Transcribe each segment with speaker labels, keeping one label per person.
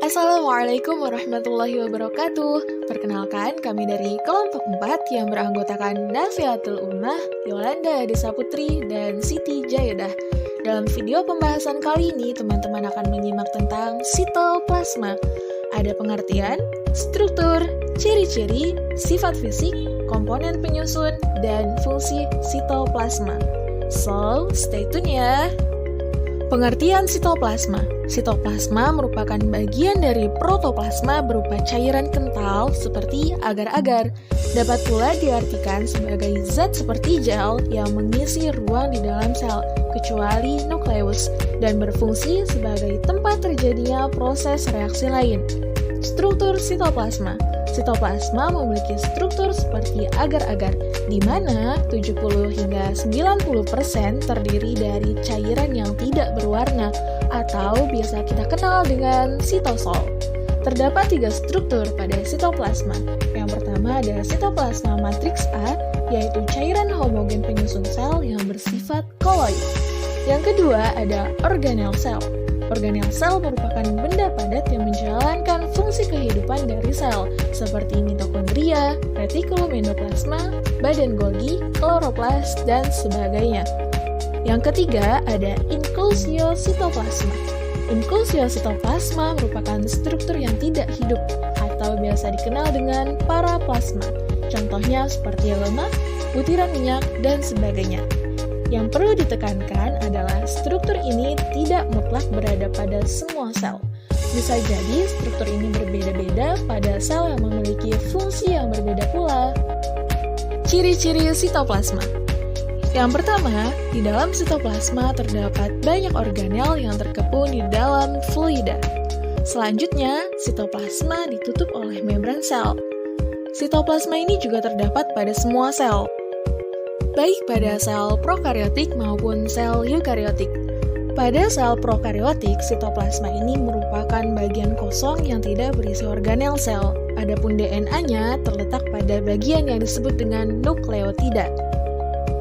Speaker 1: Assalamualaikum warahmatullahi wabarakatuh. Perkenalkan, kami dari kelompok 4 yang beranggotakan Nafiatul Ummah, Yolanda Desa Putri, dan Siti Jayodah. Dalam video pembahasan kali ini, teman-teman akan menyimak tentang sitoplasma. Ada pengertian, struktur, ciri-ciri, sifat fisik, komponen penyusun, dan fungsi sitoplasma. So, stay tune ya! Pengertian sitoplasma. Sitoplasma merupakan bagian dari protoplasma berupa cairan kental seperti agar-agar. Dapat pula diartikan sebagai zat seperti gel yang mengisi ruang di dalam sel, kecuali nukleus, dan berfungsi sebagai tempat terjadinya proses reaksi lain. Struktur sitoplasma. Sitoplasma memiliki struktur seperti agar-agar, di mana 70 hingga 90% terdiri dari cairan yang tidak berwarna atau biasa kita kenal dengan sitosol. Terdapat 3 struktur pada sitoplasma. Yang pertama adalah sitoplasma matriks A, yaitu cairan homogen penyusun sel yang bersifat koloid. Yang kedua ada organel sel. Organel sel merupakan benda padat yang menjalankan fungsi kehidupan dari sel, seperti mitokondria, retikulum endoplasma, badan Golgi, kloroplas, dan sebagainya. Yang ketiga ada inklusiositoplasma. Inklusiositoplasma merupakan struktur yang tidak hidup, atau biasa dikenal dengan paraplasma. Contohnya seperti lemak, butiran minyak, dan sebagainya. Yang perlu ditekankan adalah struktur ini tidak mutlak berada pada semua sel. Bisa jadi struktur ini berbeda-beda pada sel yang memiliki fungsi yang berbeda pula. Ciri-ciri sitoplasma. Yang pertama, di dalam sitoplasma terdapat banyak organel yang terkepung di dalam fluida. Selanjutnya, sitoplasma ditutup oleh membran sel. Sitoplasma ini juga terdapat pada semua sel, baik pada sel prokariotik maupun sel eukariotik. Pada sel prokariotik, sitoplasma ini merupakan bagian kosong yang tidak berisi organel sel. Adapun DNA-nya terletak pada bagian yang disebut dengan nukleotida.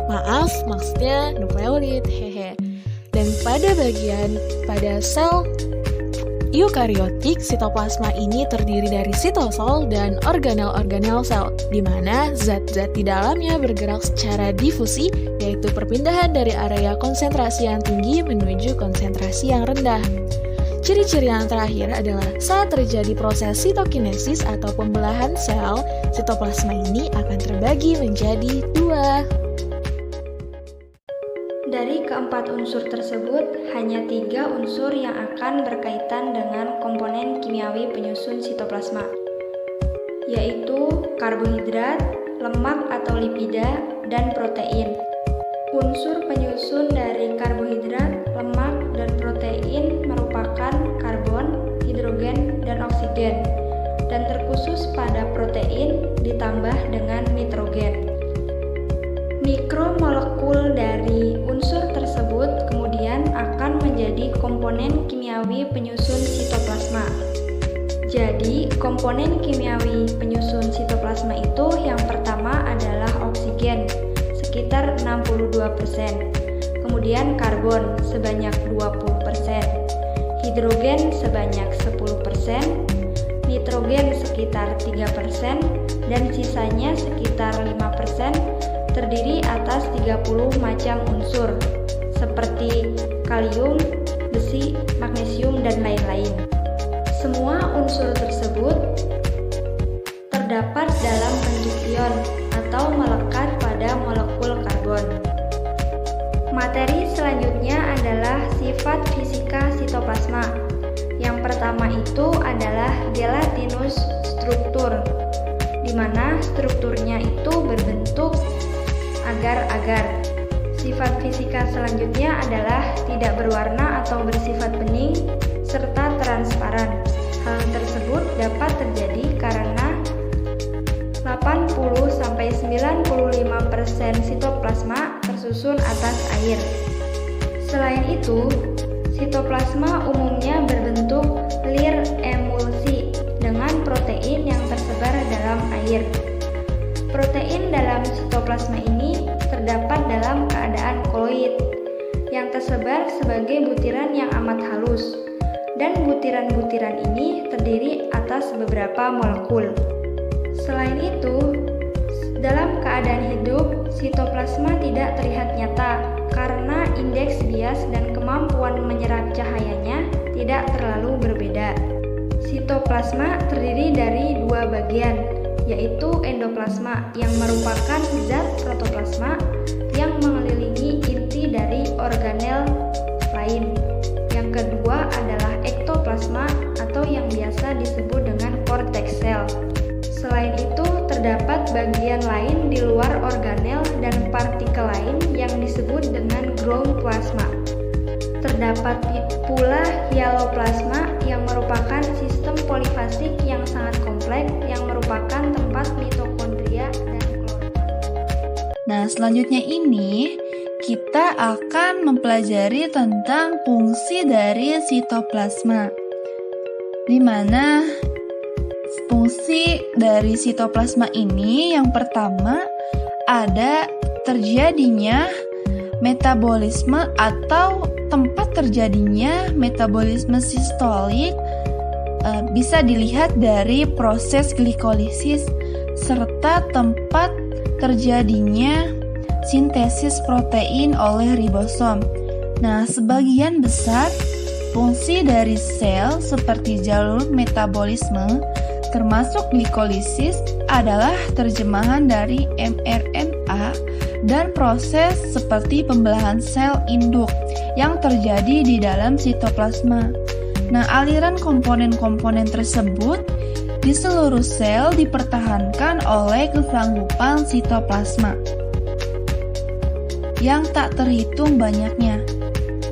Speaker 1: Maaf, maksudnya nukleolid, hehe. Dan pada sel eukariotik, sitoplasma ini terdiri dari sitosol dan organel-organel sel, di mana zat-zat di dalamnya bergerak secara difusi, yaitu perpindahan dari area konsentrasi yang tinggi menuju konsentrasi yang rendah. Ciri-ciri yang terakhir adalah saat terjadi proses sitokinesis atau pembelahan sel, sitoplasma ini akan terbagi menjadi 2.
Speaker 2: Dari keempat unsur tersebut, hanya 3 unsur yang akan berkaitan dengan komponen kimiawi penyusun sitoplasma, yaitu karbohidrat, lemak atau lipida, dan protein. Unsur penyusun dari karbohidrat, lemak, dan protein merupakan karbon, hidrogen, dan oksigen, dan terkhusus pada protein ditambah dengan nitrogen. Mikromolekul dari unsur tersebut kemudian akan menjadi komponen kimiawi penyusun sitoplasma. Jadi, komponen kimiawi penyusun sitoplasma itu yang pertama adalah oksigen, sekitar 62%, kemudian karbon sebanyak 20%, hidrogen sebanyak 10%, nitrogen sekitar 3%, dan sisanya sekitar 5%, terdiri atas 30 macam unsur, seperti kalium, besi, magnesium, dan lain-lain. Semua unsur tersebut terdapat dalam bentuk ion atau melekat pada molekul karbon. Materi selanjutnya adalah sifat fisika sitoplasma. Yang pertama itu adalah gelatinous struktur, di mana strukturnya itu berbentuk agar-agar. Sifat fisika selanjutnya adalah tidak berwarna atau bersifat bening serta transparan. Hal tersebut dapat terjadi karena 80-95% sitoplasma tersusun atas air. Selain itu, sitoplasma umumnya berbentuk lir emulsi dengan protein yang tersebar dalam air. Protein dalam sitoplasma ini terdapat dalam keadaan koloid yang tersebar sebagai butiran yang amat halus, dan butiran butiran-butiran ini terdiri atas beberapa molekul. Selain itu, dalam keadaan hidup, sitoplasma tidak terlihat nyata karena indeks bias dan kemampuan menyerap cahayanya tidak terlalu berbeda. Sitoplasma terdiri dari dua bagian, yaitu endoplasma yang merupakan zat protoplasma yang mengelilingi inti dari organel lain. Yang kedua adalah ektoplasma atau yang biasa disebut dengan cortex cell. Selain itu, terdapat bagian lain di luar organel dan partikel lain yang disebut dengan ground plasma. Terdapat pula hyaloplasma yang merupakan sistem polifasik yang sangat kompleks yang merupakan tempat mitokondria dan kloroplast.
Speaker 3: Nah, selanjutnya ini kita akan mempelajari tentang fungsi dari sitoplasma, di mana fungsi dari sitoplasma ini yang pertama ada terjadinya metabolisme atau tempat terjadinya metabolisme sistolik, bisa dilihat dari proses glikolisis serta tempat terjadinya sintesis protein oleh ribosom. Nah, sebagian besar fungsi dari sel seperti jalur metabolisme termasuk glikolisis adalah terjemahan dari mRNA dan proses seperti pembelahan sel induk yang terjadi di dalam sitoplasma. Nah, aliran komponen-komponen tersebut di seluruh sel dipertahankan oleh kesanggupan sitoplasma yang tak terhitung banyaknya.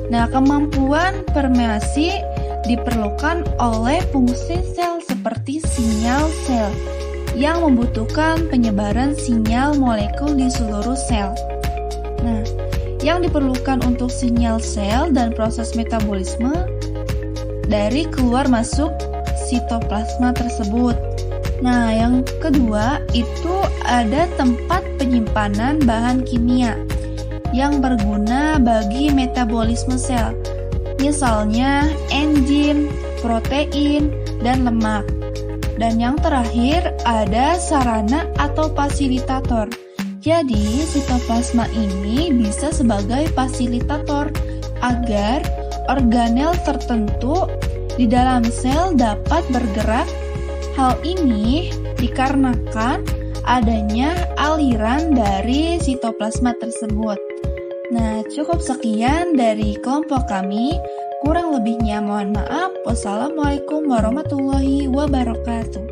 Speaker 3: Nah, kemampuan permeasi diperlukan oleh fungsi sel seperti sinyal sel yang membutuhkan penyebaran sinyal molekul di seluruh sel. Nah, yang diperlukan untuk sinyal sel dan proses metabolisme dari keluar masuk sitoplasma tersebut. Nah, yang kedua itu ada tempat penyimpanan bahan kimia yang berguna bagi metabolisme sel. Misalnya enzim, protein, dan lemak. Dan yang terakhir ada sarana atau fasilitator. Jadi, sitoplasma ini bisa sebagai fasilitator agar organel tertentu di dalam sel dapat bergerak. Hal ini dikarenakan adanya aliran dari sitoplasma tersebut. Nah, cukup sekian dari kelompok kami. Kurang lebihnya mohon maaf. Wassalamualaikum warahmatullahi wabarakatuh.